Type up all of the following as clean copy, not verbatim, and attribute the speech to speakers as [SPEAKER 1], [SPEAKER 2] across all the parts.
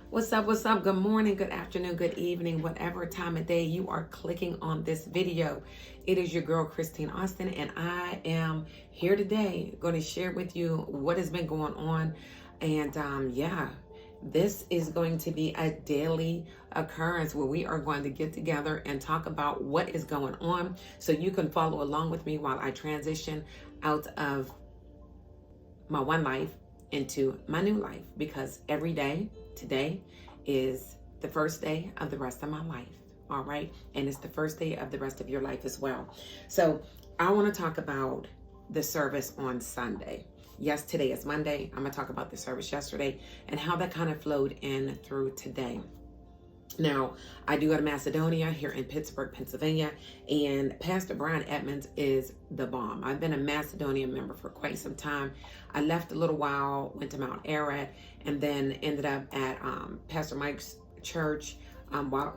[SPEAKER 1] What's up? What's up? Good morning, good afternoon, good evening, whatever time of day you are clicking on this video. It is your girl, Christine Austin, and I am here today going to share with you what has been going on. And yeah, this is going to be a daily occurrence where we are going to get together and talk about what is going on so you can follow along with me while I transition out of my one life into my new life, because every day today is the first day of the rest of my life. All right. And it's the first day of the rest of your life as well. So I want to talk about the service on Sunday. Yes, today is Monday. I'm going to talk about the service yesterday and how that kind of flowed in through today. Now, I do go to Macedonia here in Pittsburgh, Pennsylvania, and Pastor Brian Edmonds is the bomb. I've been a Macedonia member for quite some time. I left a little while, went to Mount Ararat, and then ended up at Pastor Mike's church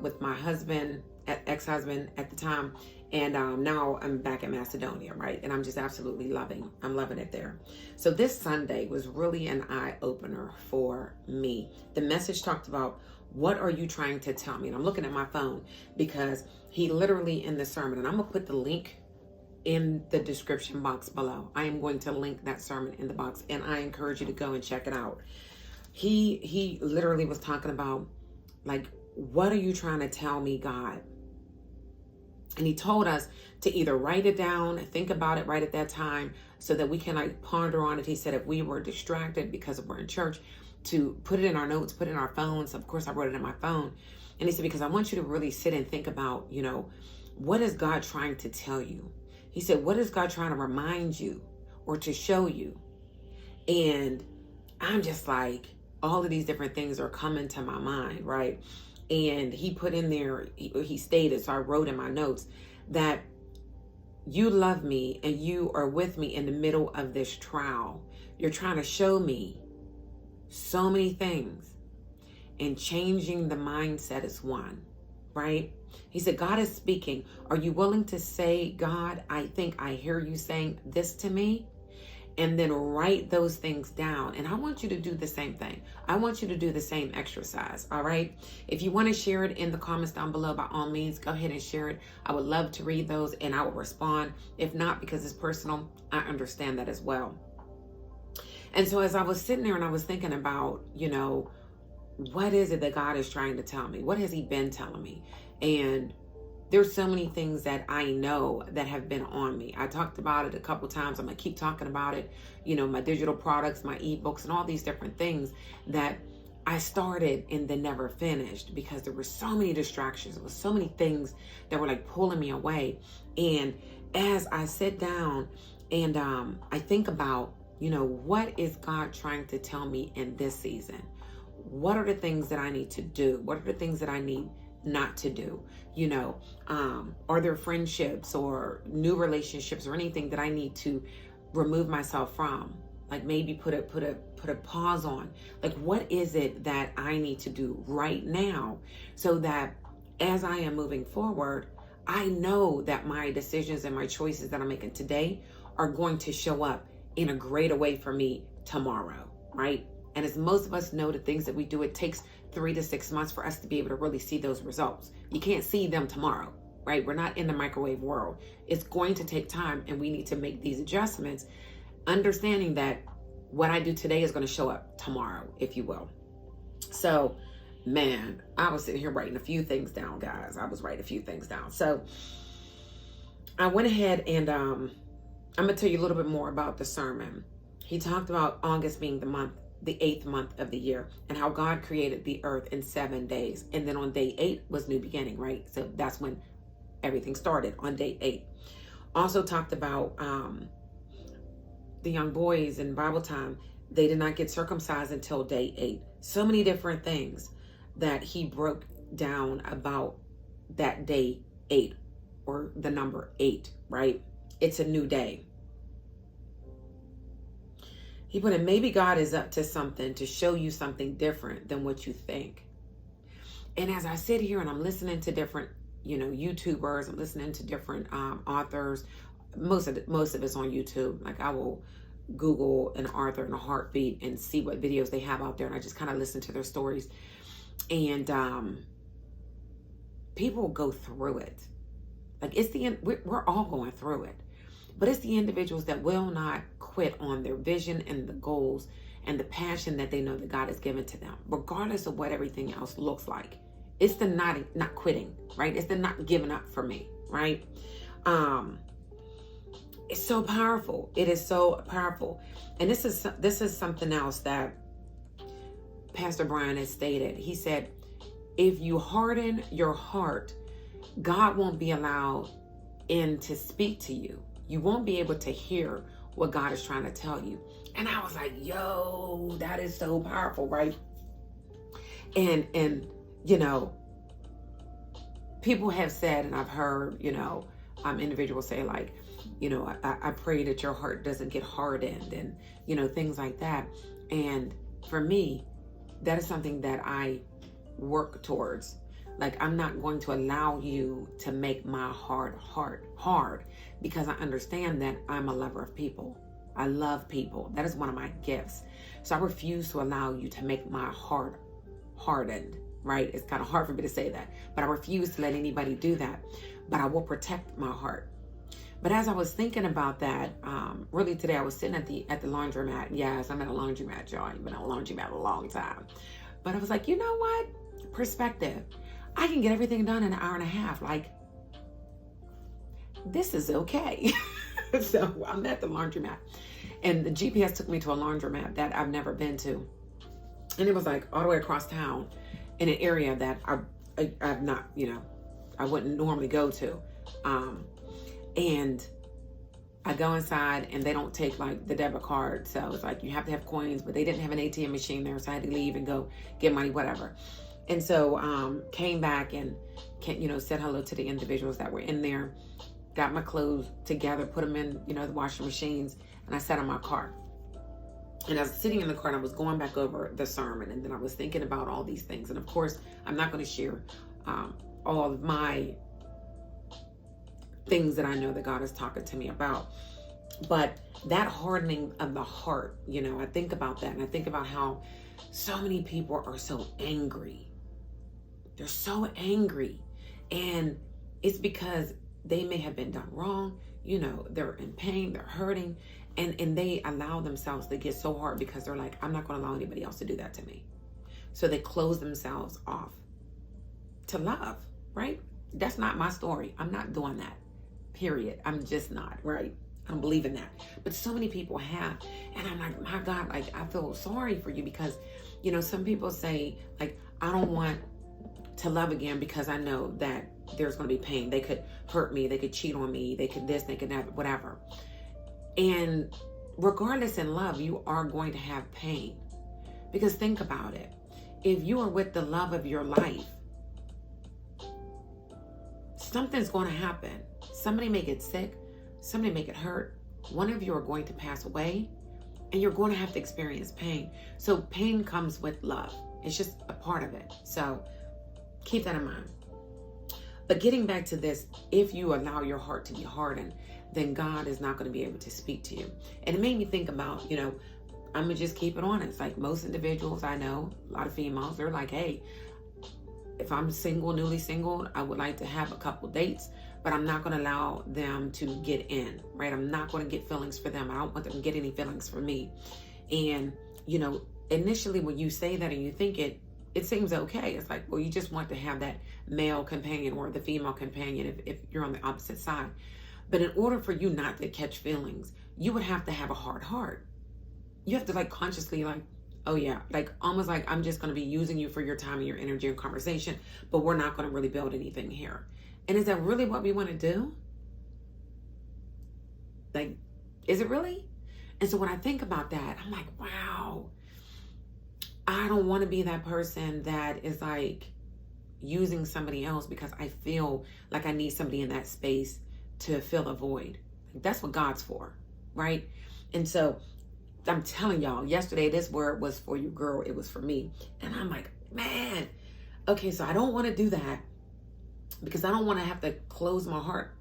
[SPEAKER 1] with my husband, ex-husband at the time, and now I'm back in Macedonia, right? And I'm just absolutely loving it there. So this Sunday was really an eye-opener for me. The message talked about, what are you trying to tell me? And I'm looking at my phone because he literally in the sermon, and I'm going to put the link in the description box below. I am going to link that sermon in the box, and I encourage you to go and check it out. He literally was talking about, like, what are you trying to tell me, God? And he told us to either write it down, think about it right at that time so that we can like ponder on it. He said if we were distracted because we're in church, to put it in our notes, put it in our phones. Of course, I wrote it in my phone. And he said, because I want you to really sit and think about, what is God trying to tell you? He said, what is God trying to remind you or to show you? And I'm just like, all of these different things are coming to my mind, right? And he put in there, he stated, so I wrote in my notes, that you love me and you are with me in the middle of this trial. You're trying to show me so many things, and changing the mindset is one, right? He said, God is speaking. Are you willing to say, God, I think I hear you saying this to me? And then write those things down. And I want you to do the same thing. I want you to do the same exercise. All right. If you want to share it in the comments down below, by all means, go ahead and share it. I would love to read those and I will respond. If not, because it's personal, I understand that as well. And so as I was sitting there and I was thinking about, what is it that God is trying to tell me? What has he been telling me? And there's so many things that I know that have been on me. I talked about it a couple times. I'm going to keep talking about it. My digital products, my ebooks, and all these different things that I started and then never finished because there were so many distractions. There were so many things that were like pulling me away. And as I sit down and I think about, what is God trying to tell me in this season? What are the things that I need to do? What are the things that I need not to do? Are there friendships or new relationships or anything that I need to remove myself from? Like maybe put a pause on. Like, what is it that I need to do right now so that as I am moving forward, I know that my decisions and my choices that I'm making today are going to show up in a greater way for me tomorrow, right? And as most of us know, the things that we do, it takes 3 to 6 months for us to be able to really see those results. You can't see them tomorrow, right? We're not in the microwave world. It's going to take time, and we need to make these adjustments, understanding that what I do today is going to show up tomorrow, if you will. So, man, I was sitting here writing a few things down, guys. I was writing a few things down. So I went ahead and I'm going to tell you a little bit more about the sermon. He talked about August being the 8th month of the year, and how God created the earth in 7 days. And then on day 8 was new beginning, right? So that's when everything started, on day 8. Also talked about the young boys in Bible time. They did not get circumcised until day 8. So many different things that he broke down about that day 8, or the number 8, right? It's a new day. He put in, maybe God is up to something to show you something different than what you think. And as I sit here and I'm listening to different, YouTubers, I'm listening to different authors. Most of it's on YouTube. Like, I will Google an author in a heartbeat and see what videos they have out there, and I just kind of listen to their stories. And people go through it. Like, it's we're all going through it. But it's the individuals that will not quit on their vision and the goals and the passion that they know that God has given to them, regardless of what everything else looks like. It's the not quitting, right? It's the not giving up for me, right? It's so powerful. It is so powerful. And this is something else that Pastor Brian has stated. He said, if you harden your heart, God won't be allowed in to speak to you. You won't be able to hear what God is trying to tell you. And I was like, yo, that is so powerful, right? And you know, people have said, and I've heard, you know, individuals say, like, you know, I pray that your heart doesn't get hardened, and, you know, things like that. And for me, that is something that I work towards. Like, I'm not going to allow you to make my heart hard, because I understand that I'm a lover of people. I love people. That is one of my gifts. So I refuse to allow you to make my heart hardened, right? It's kind of hard for me to say that, but I refuse to let anybody do that. But I will protect my heart. But as I was thinking about that, really today I was sitting at the laundromat. Yes, I'm at a laundromat, y'all. I've been at a laundromat a long time. But I was like, you know what? Perspective. I can get everything done in an hour and a half. Like, this is okay. So I'm at the laundromat, and the GPS took me to a laundromat that I've never been to. And it was like all the way across town in an area that I've not, you know, I wouldn't normally go to. And I go inside, and they don't take like the debit card. So it's like you have to have coins, but they didn't have an ATM machine there. So I had to leave and go get money, whatever. And so came back and, you know, said hello to the individuals that were in there, got my clothes together, put them in, you know, the washing machines, and I sat in my car. And I was sitting in the car, and I was going back over the sermon, and then I was thinking about all these things. And of course, I'm not going to share all of my things that I know that God is talking to me about. But that hardening of the heart, you know, I think about that, and I think about how so many people are so angry. They're so angry, and it's because they may have been done wrong. You know, they're in pain, they're hurting, and they allow themselves to get so hard because they're like, I'm not going to allow anybody else to do that to me. So they close themselves off to love, right? That's not my story. I'm not doing that, period. I'm just not, right? I don't believe in that. But so many people have, and I'm like, my God, like, I feel sorry for you, because, you know, some people say, like, I don't want to love again because I know that there's going to be pain. They could hurt me. They could cheat on me. They could this, they could that, whatever. And regardless, in love, you are going to have pain. Because think about it. If you are with the love of your life, something's going to happen. Somebody may get sick. Somebody may get hurt. One of you are going to pass away, and you're going to have to experience pain. So pain comes with love. It's just a part of it. So keep that in mind. But getting back to this, if you allow your heart to be hardened, then God is not going to be able to speak to you. And it made me think about, you know, I'm going to just keep it honest. Like, most individuals I know, a lot of females, they're like, hey, if I'm single, newly single, I would like to have a couple dates, but I'm not going to allow them to get in, right? I'm not going to get feelings for them. I don't want them to get any feelings for me. And, you know, initially when you say that and you think it seems okay. It's like, well, you just want to have that male companion or the female companion if you're on the opposite side. But in order for you not to catch feelings, you would have to have a hard heart. You have to, like, consciously, like, oh yeah, like, almost like, I'm just going to be using you for your time and your energy and conversation, but we're not going to really build anything here. And is that really what we want to do? Like, is it really? And so when I think about that, I'm like, wow, I don't want to be that person that is like using somebody else because I feel like I need somebody in that space to fill a void. That's what God's for, right? And so I'm telling y'all, yesterday this word was for you, girl. It was for me. And I'm like, man, okay, so I don't want to do that because I don't want to have to close my heart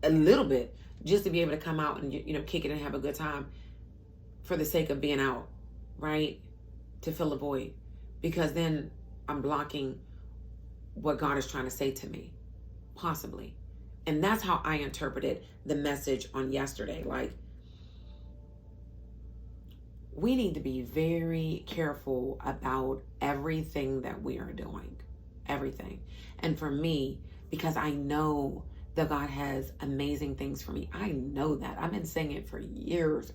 [SPEAKER 1] a little bit just to be able to come out and, you know, kick it and have a good time for the sake of being out, right? To fill a void. Because then I'm blocking what God is trying to say to me, possibly. And that's how I interpreted the message on yesterday. Like, we need to be very careful about everything that we are doing, everything. And for me, because I know that God has amazing things for me. I know that. I've been saying it for years.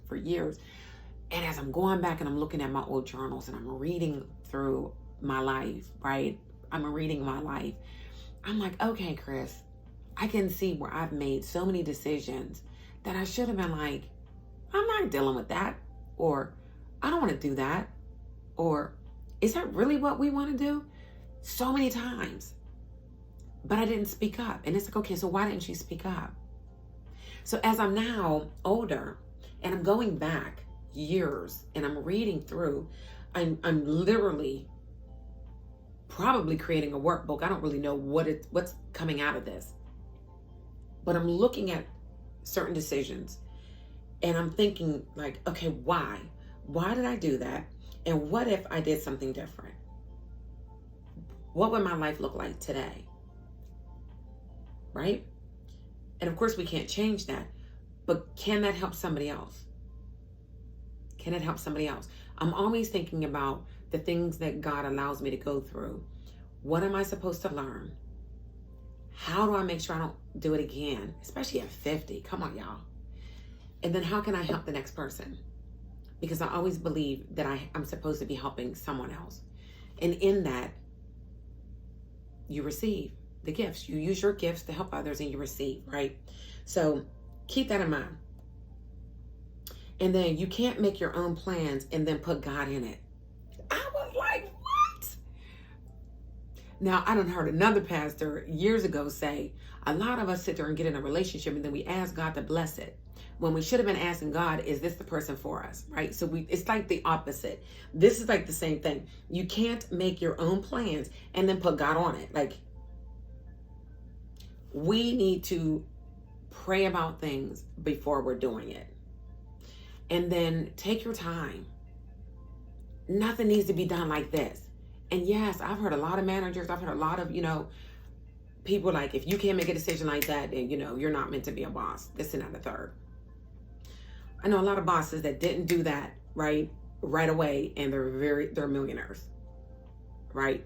[SPEAKER 1] And as I'm going back and I'm looking at my old journals and I'm reading through my life, right? I'm reading my life. I'm like, okay, Chris, I can see where I've made so many decisions that I should have been like, I'm not dealing with that. Or I don't want to do that. Or is that really what we want to do? So many times. But I didn't speak up. And it's like, okay, so why didn't you speak up? So as I'm now older and I'm going back years and I'm reading through, I'm literally probably creating a workbook. I don't really know what's coming out of this. But I'm looking at certain decisions and I'm thinking like, okay, why? Why did I do that? And what if I did something different? What would my life look like today? Right? And of course we can't change that, but can that help somebody else? Can it help somebody else? I'm always thinking about the things that God allows me to go through. What am I supposed to learn? How do I make sure I don't do it again? Especially at 50. Come on, y'all. And then how can I help the next person? Because I always believe that I'm supposed to be helping someone else. And in that, you receive the gifts. You use your gifts to help others and you receive, right? So keep that in mind. And then you can't make your own plans and then put God in it. I was like, what? Now, I done heard another pastor years ago say, a lot of us sit there and get in a relationship and then we ask God to bless it. When we should have been asking God, is this the person for us, right? So it's like the opposite. This is like the same thing. You can't make your own plans and then put God on it. Like, we need to pray about things before we're doing it. And then take your time. Nothing needs to be done like this. And yes, I've heard a lot of managers, I've heard a lot of, people like, if you can't make a decision like that, then, you're not meant to be a boss. This and that and the third. I know a lot of bosses that didn't do that right away, and they're millionaires, right?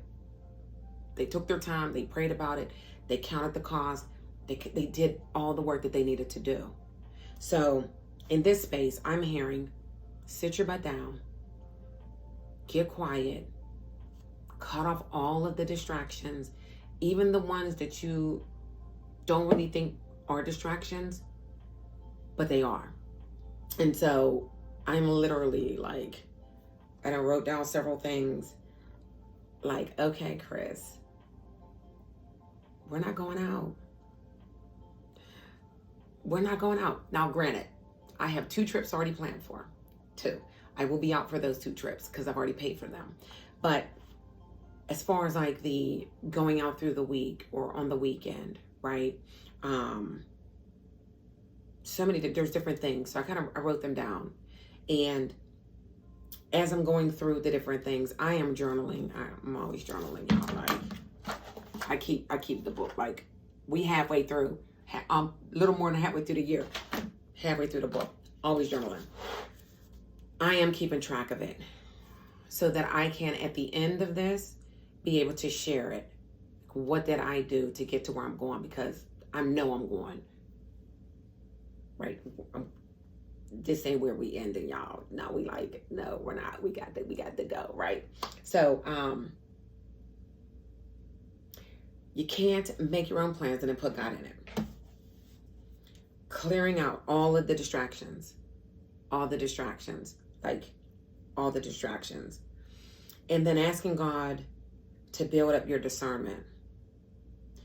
[SPEAKER 1] They took their time, they prayed about it, they counted the cost, they did all the work that they needed to do. So in this space, I'm hearing, sit your butt down, get quiet, cut off all of the distractions, even the ones that you don't really think are distractions, but they are. And so I'm literally like, and I wrote down several things like, okay, Chris, we're not going out. We're not going out. Now, granted, I have 2 trips already planned for. 2. I will be out for those 2 trips because I've already paid for them. But as far as like the going out through the week or on the weekend, right? There's different things. So I wrote them down. And as I'm going through the different things, I am journaling. I'm always journaling, y'all. Like, I keep the book. Like, we halfway through, little more than halfway through the year, halfway through the book, always journaling. I am keeping track of it so that I can, at the end of this, be able to share it. What did I do to get to where I'm going? Because I know I'm going. Right? This ain't where we ending, y'all. No, we're not. We got to go, right? So, you can't make your own plans and then put God in it. Clearing out all of the distractions. And then asking God to build up your discernment,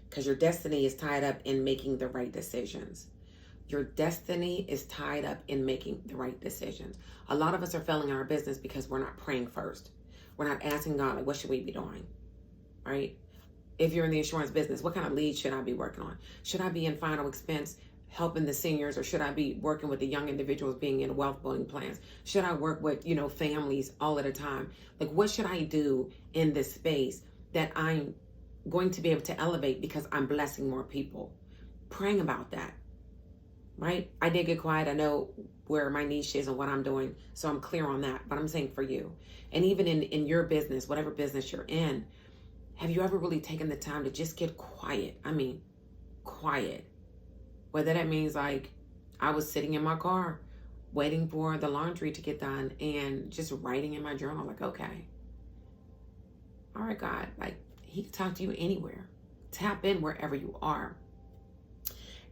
[SPEAKER 1] because your destiny is tied up in making the right decisions. Your destiny is tied up in making the right decisions. A lot of us are failing in our business because we're not praying first. We're not asking God, like, what should we be doing, right? If you're in the insurance business, what kind of leads should I be working on? Should I be in final expense helping the seniors, or should I be working with the young individuals being in wealth building plans? Should I work with, families all at a time? Like, what should I do in this space that I'm going to be able to elevate because I'm blessing more people. Praying about that, right? I did get quiet. I know where my niche is and what I'm doing, so I'm clear on that. But I'm saying for you, and even in your business, whatever business you're in, have you ever really taken the time to just get quiet? I mean, quiet. Whether that means like I was sitting in my car waiting for the laundry to get done and just writing in my journal, like, okay, all right, God, like he can talk to you anywhere. Tap in wherever you are.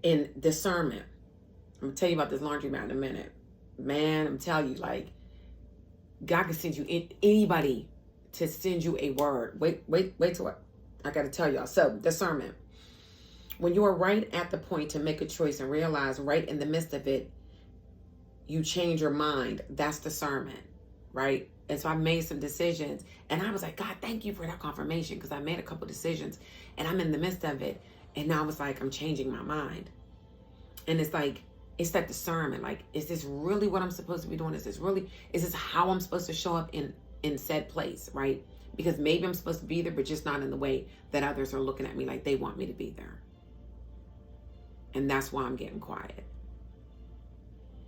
[SPEAKER 1] In discernment, I'm gonna tell you about this laundromat in a minute. Man, I'm telling you, like, God can send you anybody to send you a word. Wait till I gotta tell y'all. So, discernment. When you are right at the point to make a choice and realize right in the midst of it, you change your mind. That's discernment, right? And so I made some decisions and I was like, God, thank you for that confirmation, because I made a couple decisions and I'm in the midst of it. And now it's like, I'm changing my mind. And it's like, it's that discernment. Like, is this really what I'm supposed to be doing? Is this how I'm supposed to show up in said place, right? Because maybe I'm supposed to be there, but just not in the way that others are looking at me like they want me to be there. And that's why I'm getting quiet.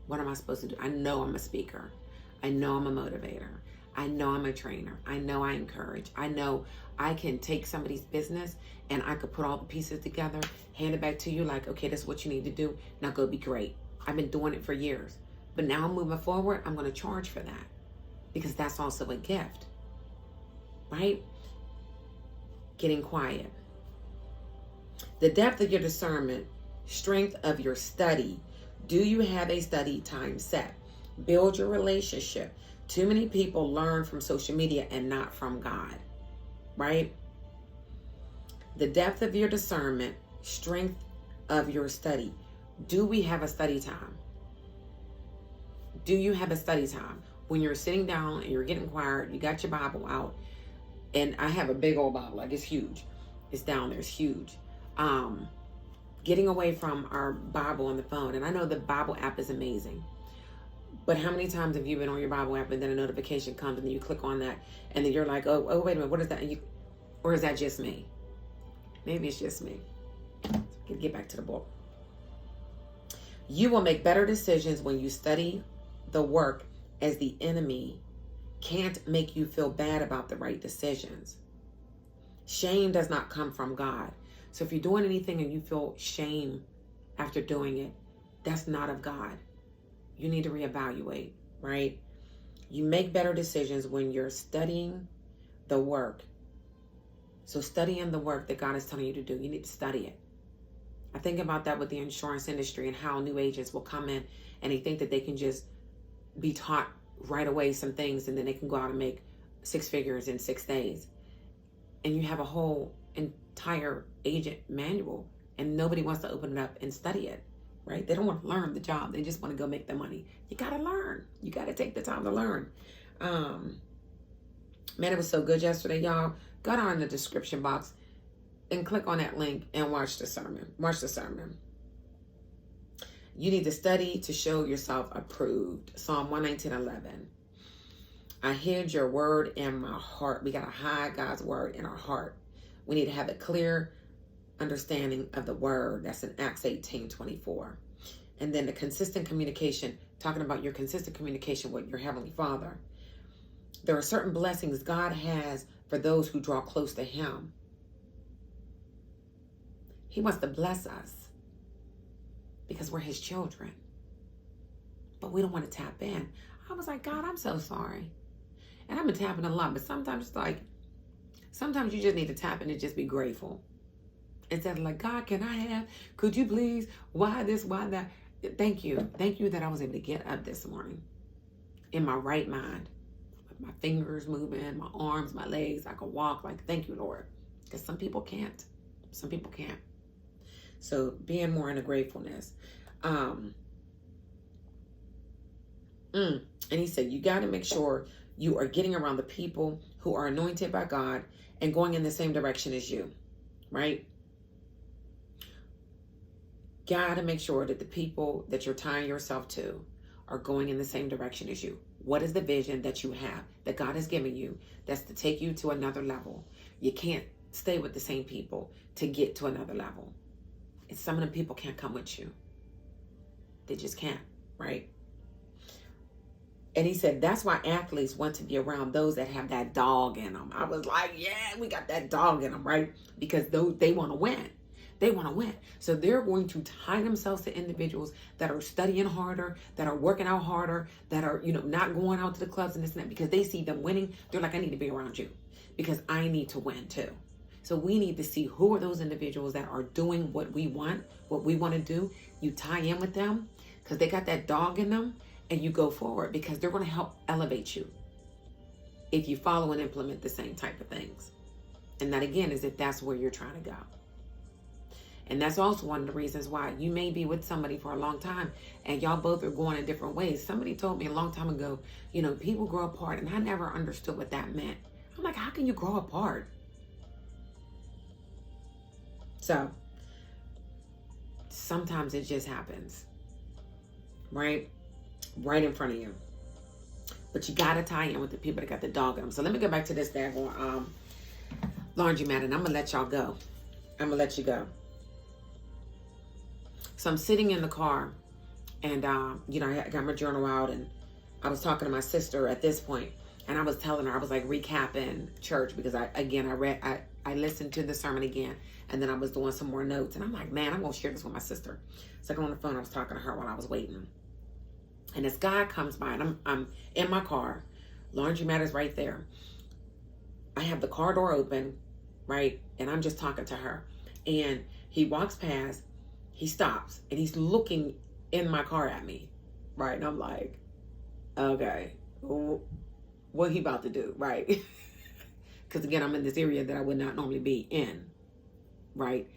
[SPEAKER 1] What am I supposed to do? I know I'm a speaker. I know I'm a motivator. I know I'm a trainer. I know I encourage. I know I can take somebody's business and I could put all the pieces together, hand it back to you like, okay, this is what you need to do. Now go be great. I've been doing it for years. But now I'm moving forward. I'm going to charge for that because that's also a gift, right? Getting quiet. The depth of your discernment, strength of your study. Do you have a study time set? Build your relationship. Too many people learn from social media and not from God, right? The depth of your discernment, strength of your study. Do we have a study time? Do you have a study time? When you're sitting down and you're getting quiet, you got your Bible out, and I have a big old Bible, like it's huge. It's down there, it's huge. Getting away from our Bible on the phone. And I know the Bible app is amazing. But how many times have you been on your Bible app and then a notification comes and then you click on that and then you're like, oh wait a minute, what is that? And or is that just me? Maybe it's just me. So get back to the book. You will make better decisions when you study the work, as the enemy can't make you feel bad about the right decisions. Shame does not come from God. So if you're doing anything and you feel shame after doing it, that's not of God. You need to reevaluate, right? You make better decisions when you're studying the work. So studying the work that God is telling you to do, you need to study it. I think about that with the insurance industry and how new agents will come in and they think that they can just be taught right away some things and then they can go out and make 6 figures in 6 days. And you have a whole entire agent manual and nobody wants to open it up and study it, right? They don't want to learn the job. They just want to go make the money. You got to learn. You got to take the time to learn. Man, it was so good yesterday, y'all. Go down in the description box and click on that link and watch the sermon. Watch the sermon. You need to study to show yourself approved. Psalm 119:11. I hid your word in my heart. We got to hide God's word in our heart. We need to have a clear understanding of the word. That's in Acts 18:24. And then the consistent communication, talking about your consistent communication with your Heavenly Father. There are certain blessings God has for those who draw close to Him. He wants to bless us because we're His children. But we don't want to tap in. I was like, God, I'm so sorry. And I've been tapping a lot, but sometimes it's like, sometimes you just need to tap in and just be grateful. Instead of like, God, can I have, could you please, why this, why that? Thank you. Thank you that I was able to get up this morning in my right mind. With my fingers moving, my arms, my legs, I could walk. Like, thank you, Lord. Because some people can't. Some people can't. So being more in a gratefulness. And he said, you got to make sure you are getting around the people who are anointed by God and going in the same direction as you, right? Got to make sure that the people that you're tying yourself to are going in the same direction as you. What is the vision that you have, that God has given you, that's to take you to another level? You can't stay with the same people to get to another level. And some of them people can't come with you. They just can't, right? And he said, that's why athletes want to be around those that have that dog in them. I was like, yeah, we got that dog in them, right? Because they want to win. They want to win. So they're going to tie themselves to individuals that are studying harder, that are working out harder, that are, not going out to the clubs and this and that, because they see them winning. They're like, I need to be around you because I need to win too. So we need to see who are those individuals that are doing what we want to do. You tie in with them because they got that dog in them, and you go forward because they're going to help elevate you if you follow and implement the same type of things. And that again is if that's where you're trying to go. And that's also one of the reasons why you may be with somebody for a long time and y'all both are going in different ways. Somebody told me a long time ago, people grow apart, and I never understood what that meant. I'm like, how can you grow apart? So sometimes it just happens, right in front of you. But you got to tie in with the people that got the dog in them. So let me go back to this daggone laundromat, and I'm going to let y'all go. I'm going to let you go. So I'm sitting in the car, and, I got my journal out, and I was talking to my sister at this point, and I was telling her, I was like recapping church because I listened to the sermon again, and then I was doing some more notes, and I'm like, man, I'm going to share this with my sister. So I got on the phone, I was talking to her while I was waiting. And this guy comes by, and I'm in my car. Laundromat is right there. I have the car door open, right? And I'm just talking to her. And he walks past, he stops, and he's looking in my car at me, right? And I'm like, okay, what he about to do, right? Because again, I'm in this area that I would not normally be in, right?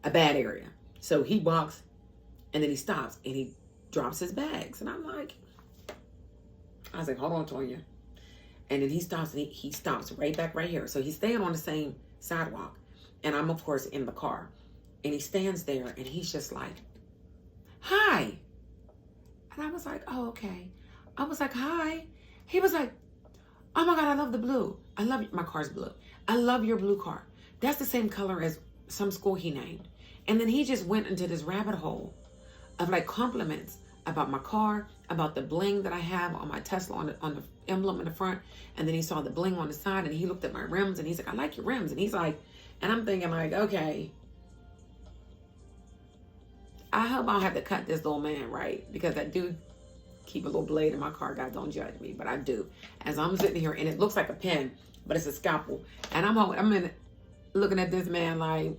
[SPEAKER 1] A bad area. So he walks, and then he stops, and he drops his bags. And I was like, hold on, Tonya. And then he stops, and he stops right back right here. So he's staying on the same sidewalk. And I'm, of course, in the car. And he stands there, and he's just like, hi. And I was like, oh, okay. I was like, hi. He was like, oh my God, I love the blue. My car's blue. I love your blue car. That's the same color as some school he named. And then he just went into this rabbit hole of like compliments about my car, about the bling that I have on my Tesla on the emblem in the front. And then he saw the bling on the side, and he looked at my rims, and he's like, I like your rims. And he's like, and I'm thinking like, okay, I hope I don't have to cut this little man, right? Because I do keep a little blade in my car. God, don't judge me, but I do. As I'm sitting here, and it looks like a pen, but it's a scalpel. And I'm looking at this man like,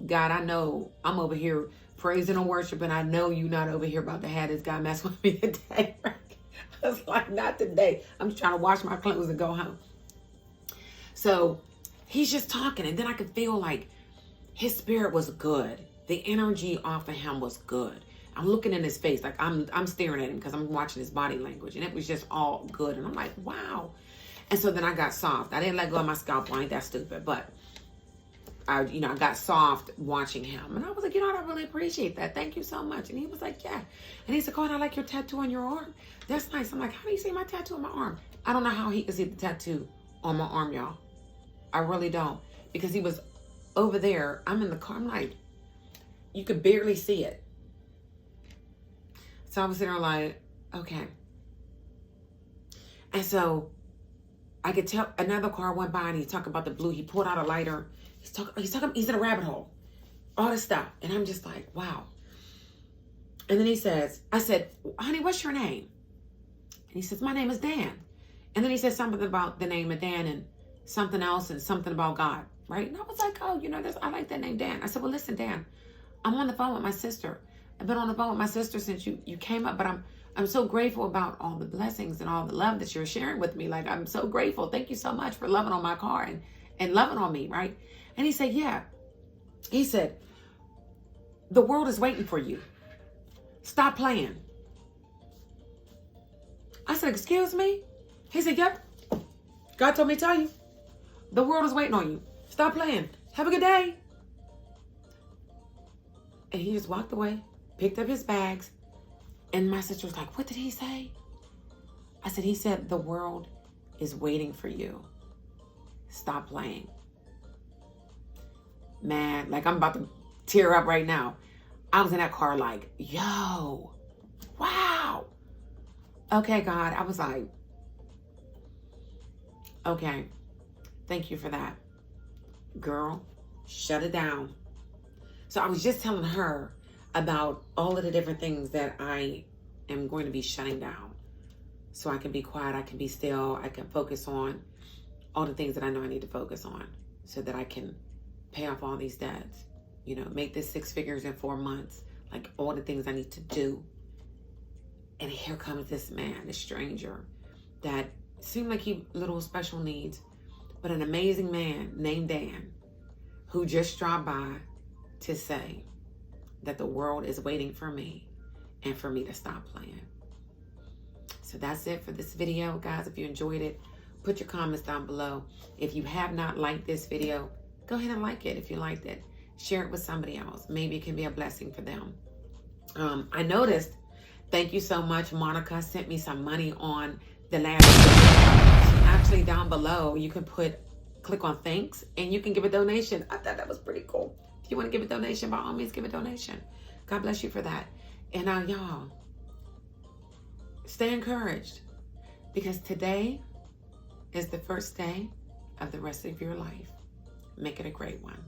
[SPEAKER 1] God, I know I'm over here praising and worshiping. I know you're not over here about to have this guy mess with me today. Right? I was like, not today. I'm just trying to wash my clothes and go home. So he's just talking, and then I could feel like his spirit was good. The energy off of him was good. I'm looking in his face, like I'm staring at him because I'm watching his body language, and it was just all good. And I'm like, wow. And so then I got soft. I didn't let go of my scalpel. I ain't that stupid, but I got soft watching him. And I was like, I really appreciate that. Thank you so much. And he was like, yeah. And he said, oh, and I like your tattoo on your arm. That's nice. I'm like, how do you see my tattoo on my arm? I don't know how he could see the tattoo on my arm, y'all. I really don't. Because he was over there. I'm in the car. I'm like, you could barely see it. So I was sitting there like, okay. And I could tell another car went by, and he's talking about the blue. He pulled out a lighter. He's in a rabbit hole. All this stuff. And I'm just like, wow. And then I said, honey, what's your name? And he says, my name is Dan. And then he said something about the name of Dan and something else and something about God, right? And I was like, oh, I like that name, Dan. I said, well, listen, Dan, I'm on the phone with my sister. I've been on the phone with my sister since you came up, but I'm so grateful about all the blessings and all the love that you're sharing with me. Like, I'm so grateful. Thank you so much for loving on my car and loving on me, right? And he said, yeah. He said, the world is waiting for you. Stop playing. I said, excuse me? He said, yep. God told me to tell you. The world is waiting on you. Stop playing. Have a good day. And he just walked away, picked up his bags. And my sister was like, what did he say? I said, he said, the world is waiting for you. Stop playing. Man, like I'm about to tear up right now. I was in that car like, yo, wow. Okay, God. I was like, okay, thank you for that. Girl, shut it down. So I was just telling her about all of the different things that I am going to be shutting down. So I can be quiet, I can be still, I can focus on all the things that I know I need to focus on so that I can pay off all these debts, you know, make this 6 figures in 4 months, like all the things I need to do. And here comes this man, this stranger that seemed like he little special needs, but an amazing man named Dan who just dropped by to say that the world is waiting for me and for me to stop playing. So that's it for this video, guys. If you enjoyed it, put your comments down below. If you have not liked this video, go ahead and like it if you liked it. Share it with somebody else. Maybe it can be a blessing for them. I noticed, thank you so much, Monica sent me some money on the last video. Actually, down below, you can click on thanks, and you can give a donation. I thought that was pretty cool. If you want to give a donation, by all means, give a donation. God bless you for that. And now, y'all, stay encouraged, because today is the first day of the rest of your life. Make it a great one.